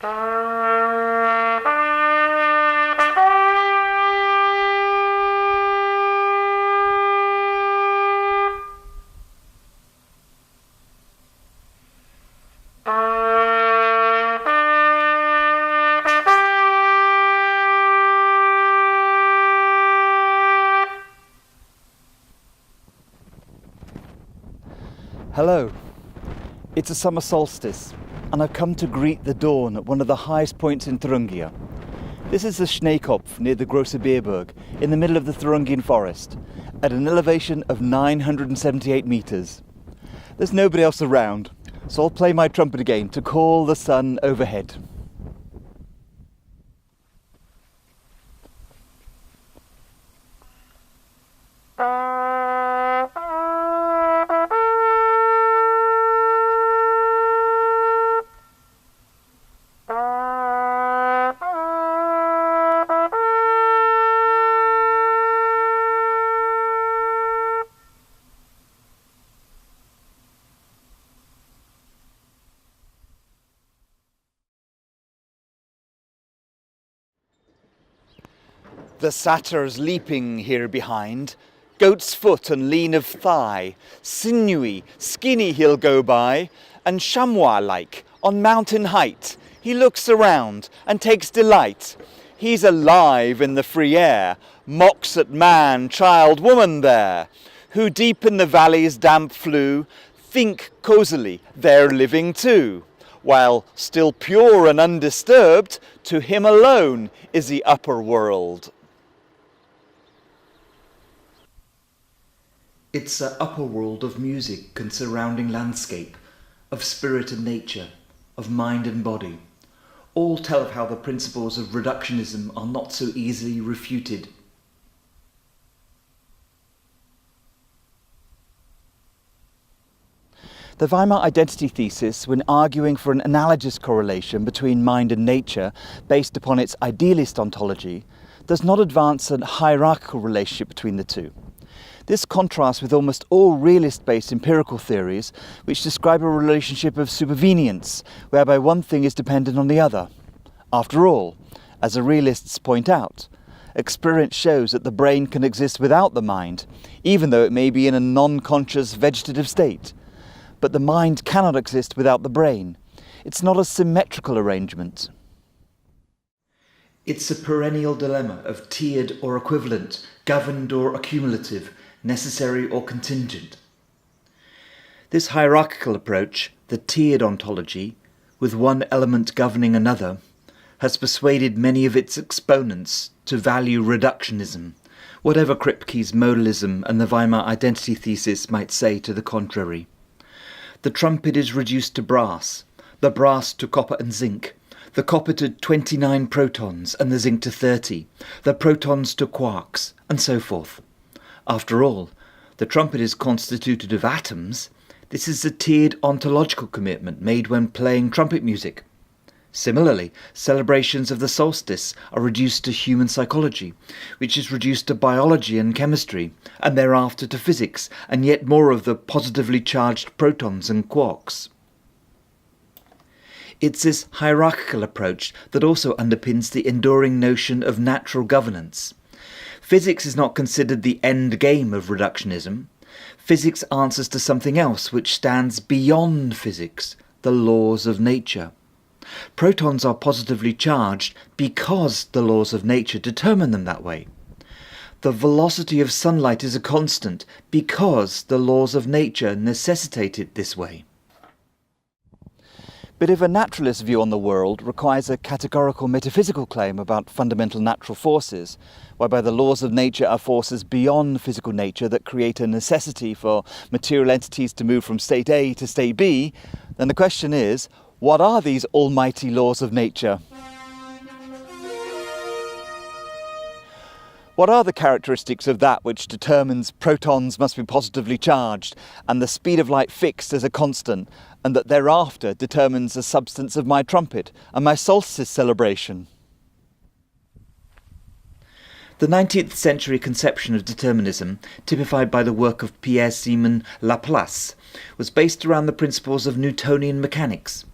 Hello, it's a summer solstice, and I've come to greet the dawn at one of the highest points in Thuringia. This is the Schneekopf near the Große Beerburg, in the middle of the Thuringian forest, at an elevation of 978 metres. There's nobody else around, so I'll play my trumpet again to call the sun overhead. The satyrs leaping here behind, goat's foot and lean of thigh, sinewy, skinny he'll go by, and chamois-like, on mountain height, he looks around and takes delight. He's alive in the free air, mocks at man, child, woman there, who deep in the valley's damp flue, think causally they're living too, while still pure and undisturbed, to him alone is the upper world. It's an upper world of music and surrounding landscape, of spirit and nature, of mind and body. All tell of how the principles of reductionism are not so easily refuted. The Weimar identity thesis, when arguing for an analogous correlation between mind and nature based upon its idealist ontology, does not advance a hierarchical relationship between the two. This contrasts with almost all realist-based empirical theories which describe a relationship of supervenience, whereby one thing is dependent on the other. After all, as the realists point out, experience shows that the brain can exist without the mind, even though it may be in a non-conscious vegetative state. But the mind cannot exist without the brain. It's not a symmetrical arrangement. It's a perennial dilemma of tiered or equivalent, governed or accumulative, necessary or contingent. This hierarchical approach, the tiered ontology, with one element governing another, has persuaded many of its exponents to value reductionism, whatever Kripke's modalism and the Weimar identity thesis might say to the contrary. The trumpet is reduced to brass, the brass to copper and zinc, the copper to 29 protons and the zinc to 30, the protons to quarks, and so forth. After all, the trumpet is constituted of atoms. This is a tiered ontological commitment made when playing trumpet music. Similarly, celebrations of the solstice are reduced to human psychology, which is reduced to biology and chemistry, and thereafter to physics, and yet more of the positively charged protons and quarks. It's this hierarchical approach that also underpins the enduring notion of natural governance. Physics is not considered the end game of reductionism. Physics answers to something else which stands beyond physics, the laws of nature. Protons are positively charged because the laws of nature determine them that way. The velocity of sunlight is a constant because the laws of nature necessitate it this way. But if a naturalist view on the world requires a categorical metaphysical claim about fundamental natural forces, whereby the laws of nature are forces beyond physical nature that create a necessity for material entities to move from state A to state B, then the question is, what are these almighty laws of nature? What are the characteristics of that which determines protons must be positively charged and the speed of light fixed as a constant, and that thereafter determines the substance of my trumpet and my solstice celebration? The 19th century conception of determinism, typified by the work of Pierre-Simon Laplace, was based around the principles of Newtonian mechanics.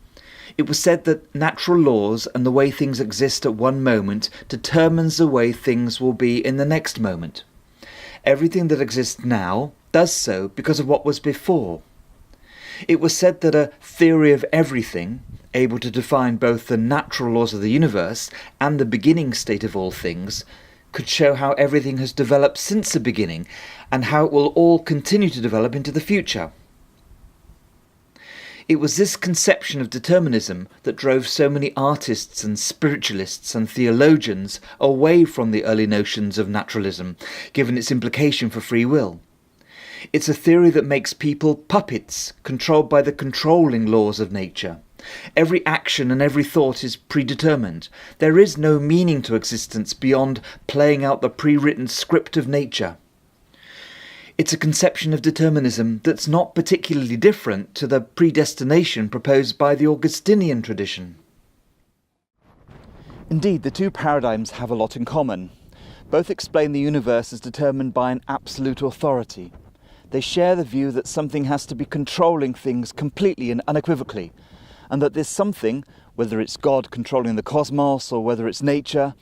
It was said that natural laws and the way things exist at one moment determines the way things will be in the next moment. Everything that exists now does so because of what was before. It was said that a theory of everything, able to define both the natural laws of the universe and the beginning state of all things, could show how everything has developed since the beginning and how it will all continue to develop into the future. It was this conception of determinism that drove so many artists and spiritualists and theologians away from the early notions of naturalism, given its implication for free will. It's a theory that makes people puppets, controlled by the controlling laws of nature. Every action and every thought is predetermined. There is no meaning to existence beyond playing out the pre-written script of nature. It's a conception of determinism that's not particularly different to the predestination proposed by the Augustinian tradition. Indeed, the two paradigms have a lot in common. Both explain the universe as determined by an absolute authority. They share the view that something has to be controlling things completely and unequivocally, and that this something, whether it's God controlling the cosmos or whether it's nature,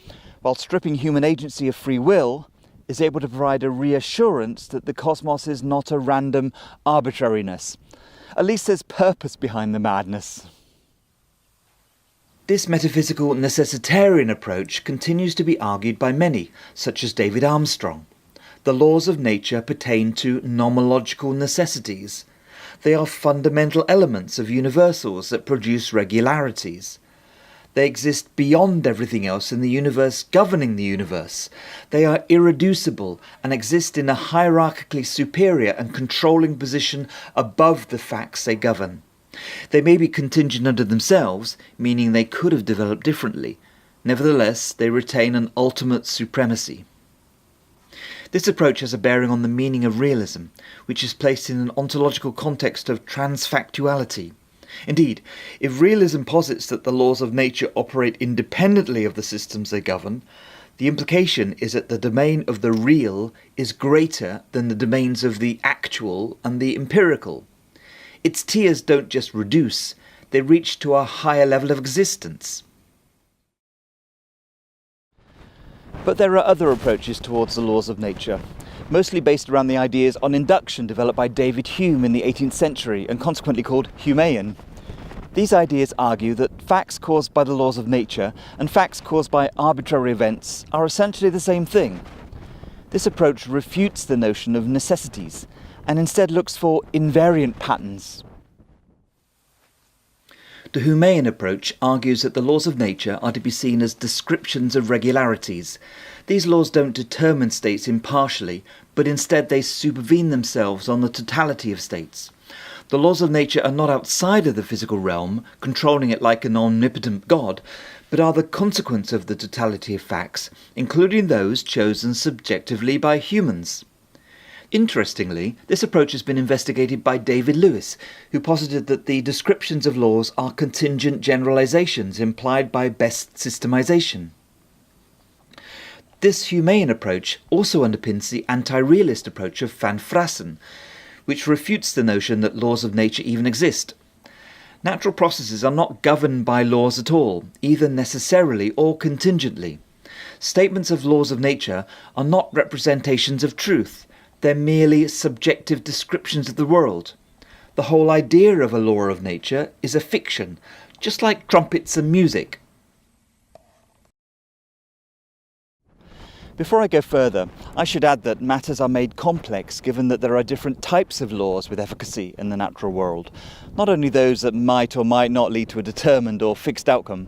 while stripping human agency of free will, is able to provide a reassurance that the cosmos is not a random arbitrariness. At least there's purpose behind the madness. This metaphysical necessitarian approach continues to be argued by many, such as David Armstrong. The laws of nature pertain to nomological necessities. They are fundamental elements of universals that produce regularities. They exist beyond everything else in the universe governing the universe. They are irreducible and exist in a hierarchically superior and controlling position above the facts they govern. They may be contingent unto themselves, meaning they could have developed differently. Nevertheless, they retain an ultimate supremacy. This approach has a bearing on the meaning of realism, which is placed in an ontological context of transfactuality. Indeed, if realism posits that the laws of nature operate independently of the systems they govern, the implication is that the domain of the real is greater than the domains of the actual and the empirical. Its tiers don't just reduce, they reach to a higher level of existence. But there are other approaches towards the laws of nature, mostly based around the ideas on induction developed by David Hume in the 18th century and consequently called Humean. These ideas argue that facts caused by the laws of nature and facts caused by arbitrary events are essentially the same thing. This approach refutes the notion of necessities and instead looks for invariant patterns. The Humean approach argues that the laws of nature are to be seen as descriptions of regularities. These laws don't determine states impartially, but instead they supervene themselves on the totality of states. The laws of nature are not outside of the physical realm, controlling it like an omnipotent God, but are the consequence of the totality of facts, including those chosen subjectively by humans. Interestingly, this approach has been investigated by David Lewis, who posited that the descriptions of laws are contingent generalizations implied by best systemization. This Humean approach also underpins the anti-realist approach of Van Frassen, which refutes the notion that laws of nature even exist. Natural processes are not governed by laws at all, either necessarily or contingently. Statements of laws of nature are not representations of truth, they're merely subjective descriptions of the world. The whole idea of a law of nature is a fiction, just like trumpets and music. Before I go further, I should add that matters are made complex given that there are different types of laws with efficacy in the natural world, not only those that might or might not lead to a determined or fixed outcome.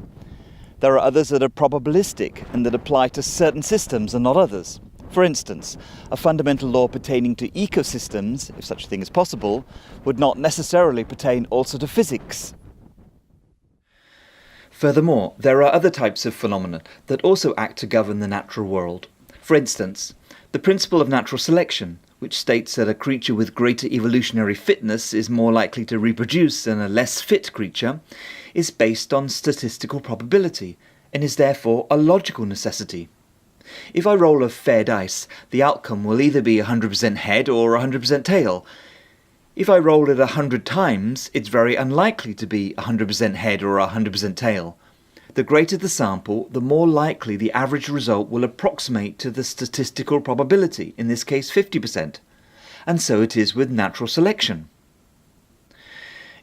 There are others that are probabilistic and that apply to certain systems and not others. For instance, a fundamental law pertaining to ecosystems, if such a thing is possible, would not necessarily pertain also to physics. Furthermore, there are other types of phenomena that also act to govern the natural world. For instance, the principle of natural selection, which states that a creature with greater evolutionary fitness is more likely to reproduce than a less fit creature, is based on statistical probability and is therefore a logical necessity. If I roll a fair dice, the outcome will either be 100% head or 100% tail. If I roll it 100 times, it's very unlikely to be 100% head or 100% tail. The greater the sample, the more likely the average result will approximate to the statistical probability, in this case 50%. And so it is with natural selection.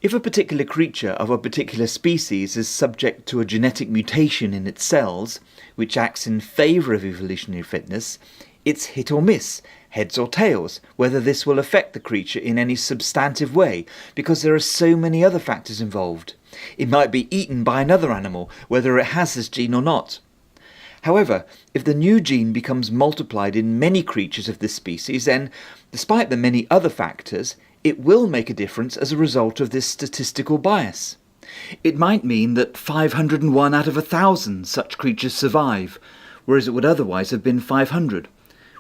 If a particular creature of a particular species is subject to a genetic mutation in its cells, which acts in favour of evolutionary fitness, it's hit or miss, heads or tails, whether this will affect the creature in any substantive way, because there are so many other factors involved. It might be eaten by another animal, whether it has this gene or not. However, if the new gene becomes multiplied in many creatures of this species, then, despite the many other factors, it will make a difference as a result of this statistical bias. It might mean that 501 out of 1,000 such creatures survive, whereas it would otherwise have been 500,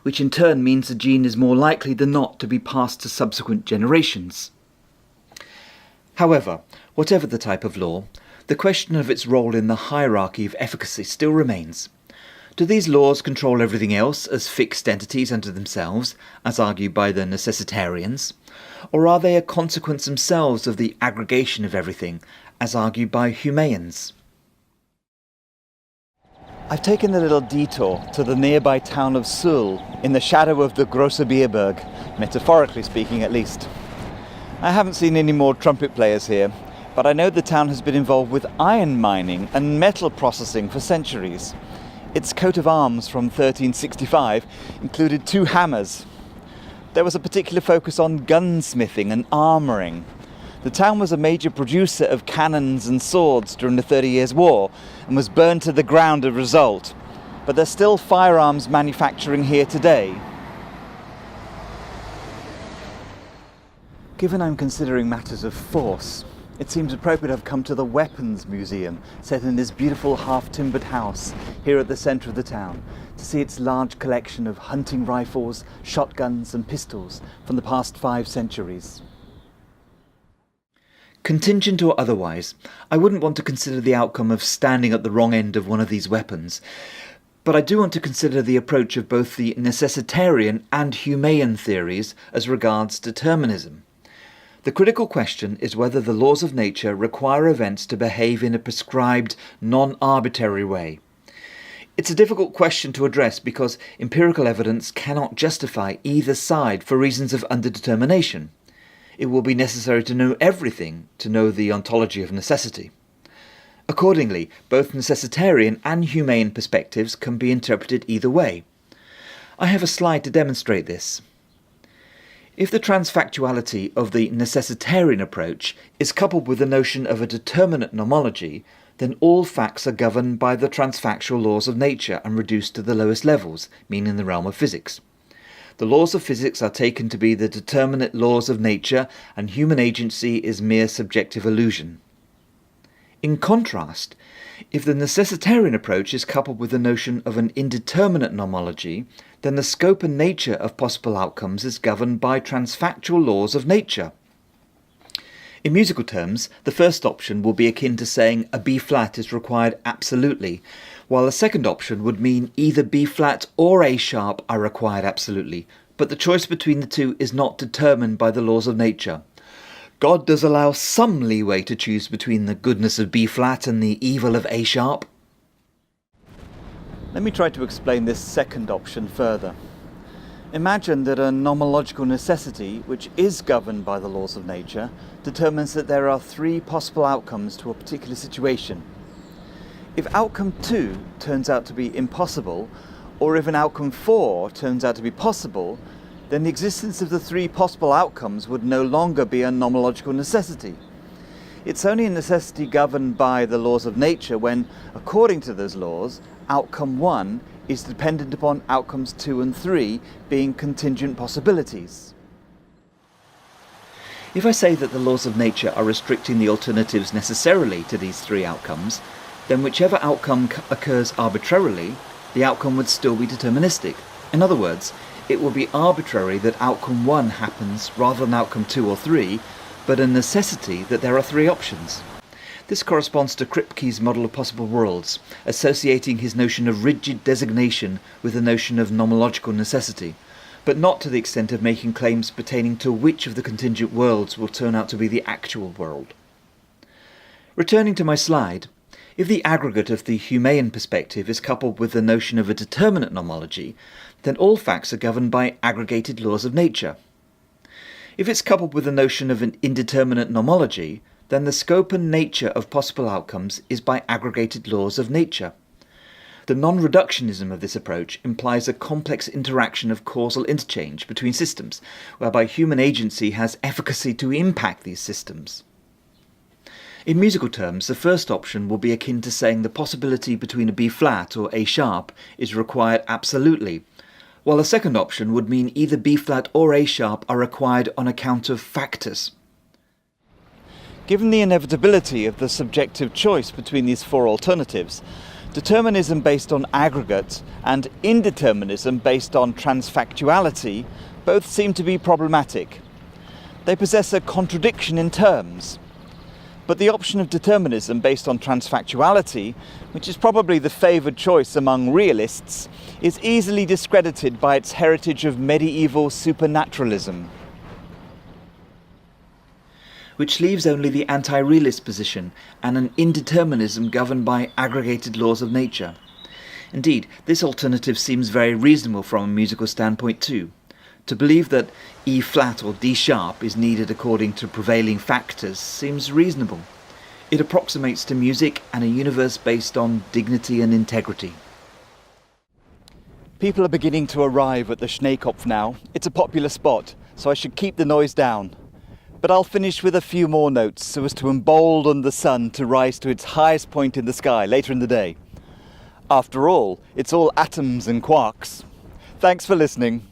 which in turn means the gene is more likely than not to be passed to subsequent generations. However, whatever the type of law, the question of its role in the hierarchy of efficacy still remains. Do these laws control everything else as fixed entities unto themselves, as argued by the Necessitarians, or are they a consequence themselves of the aggregation of everything, as argued by Humeans? I've taken a little detour to the nearby town of Suhl, in the shadow of the Große Beerburg, metaphorically speaking at least. I haven't seen any more trumpet players here, but I know the town has been involved with iron mining and metal processing for centuries. Its coat of arms from 1365 included 2 hammers. There was a particular focus on gunsmithing and armouring. The town was a major producer of cannons and swords during the 30 Years' War and was burned to the ground as a result. But there's still firearms manufacturing here today. Given I'm considering matters of force, it seems appropriate I've come to the Weapons Museum, set in this beautiful half-timbered house here at the centre of the town, to see its large collection of hunting rifles, shotguns and pistols from the past 5 centuries. Contingent or otherwise, I wouldn't want to consider the outcome of standing at the wrong end of one of these weapons, but I do want to consider the approach of both the Necessitarian and Humean theories as regards determinism. The critical question is whether the laws of nature require events to behave in a prescribed, non-arbitrary way. It's a difficult question to address because empirical evidence cannot justify either side for reasons of underdetermination. It will be necessary to know everything to know the ontology of necessity. Accordingly, both Necessitarian and Humean perspectives can be interpreted either way. I have a slide to demonstrate this. If the transfactuality of the Necessitarian approach is coupled with the notion of a determinate nomology, then all facts are governed by the transfactual laws of nature and reduced to the lowest levels, meaning the realm of physics. The laws of physics are taken to be the determinate laws of nature, and human agency is mere subjective illusion. In contrast, if the Necessitarian approach is coupled with the notion of an indeterminate nomology, then the scope and nature of possible outcomes is governed by transfactual laws of nature. In musical terms, the first option will be akin to saying a B-flat is required absolutely, while the second option would mean either B-flat or A-sharp are required absolutely, but the choice between the two is not determined by the laws of nature. God does allow some leeway to choose between the goodness of B-flat and the evil of A-sharp. Let me try to explain this second option further. Imagine that a nomological necessity, which is governed by the laws of nature, determines that there are 3 possible outcomes to a particular situation. If outcome 2 turns out to be impossible, or if an outcome 4 turns out to be possible, then the existence of the 3 possible outcomes would no longer be a nomological necessity. It's only a necessity governed by the laws of nature when, according to those laws, outcome 1 is dependent upon outcomes 2 and 3 being contingent possibilities. If I say that the laws of nature are restricting the alternatives necessarily to these 3 outcomes, then whichever outcome occurs arbitrarily, the outcome would still be deterministic. In other words, it would be arbitrary that outcome 1 happens rather than outcome 2 or 3, but a necessity that there are 3 options. This corresponds to Kripke's model of possible worlds, associating his notion of rigid designation with the notion of nomological necessity. but not to the extent of making claims pertaining to which of the contingent worlds will turn out to be the actual world. Returning to my slide, if the aggregate of the Humean perspective is coupled with the notion of a determinate nomology, then all facts are governed by aggregated laws of nature. If it's coupled with the notion of an indeterminate nomology, then the scope and nature of possible outcomes is by aggregated laws of nature. The non-reductionism of this approach implies a complex interaction of causal interchange between systems, whereby human agency has efficacy to impact these systems. In musical terms, the first option will be akin to saying the possibility between a B-flat or A-sharp is required absolutely, while the second option would mean either B-flat or A-sharp are required on account of factors. Given the inevitability of the subjective choice between these four alternatives, determinism based on aggregate and indeterminism based on transfactuality both seem to be problematic. They possess a contradiction in terms. But the option of determinism based on transfactuality, which is probably the favoured choice among realists, is easily discredited by its heritage of medieval supernaturalism. Which leaves only the anti-realist position and an indeterminism governed by aggregated laws of nature. Indeed, this alternative seems very reasonable from a musical standpoint too. To believe that E-flat or D-sharp is needed according to prevailing factors seems reasonable. It approximates to music and a universe based on dignity and integrity. People are beginning to arrive at the Schneekopf now. It's a popular spot, so I should keep the noise down. But I'll finish with a few more notes so as to embolden the sun to rise to its highest point in the sky later in the day. After all, it's all atoms and quarks. Thanks for listening.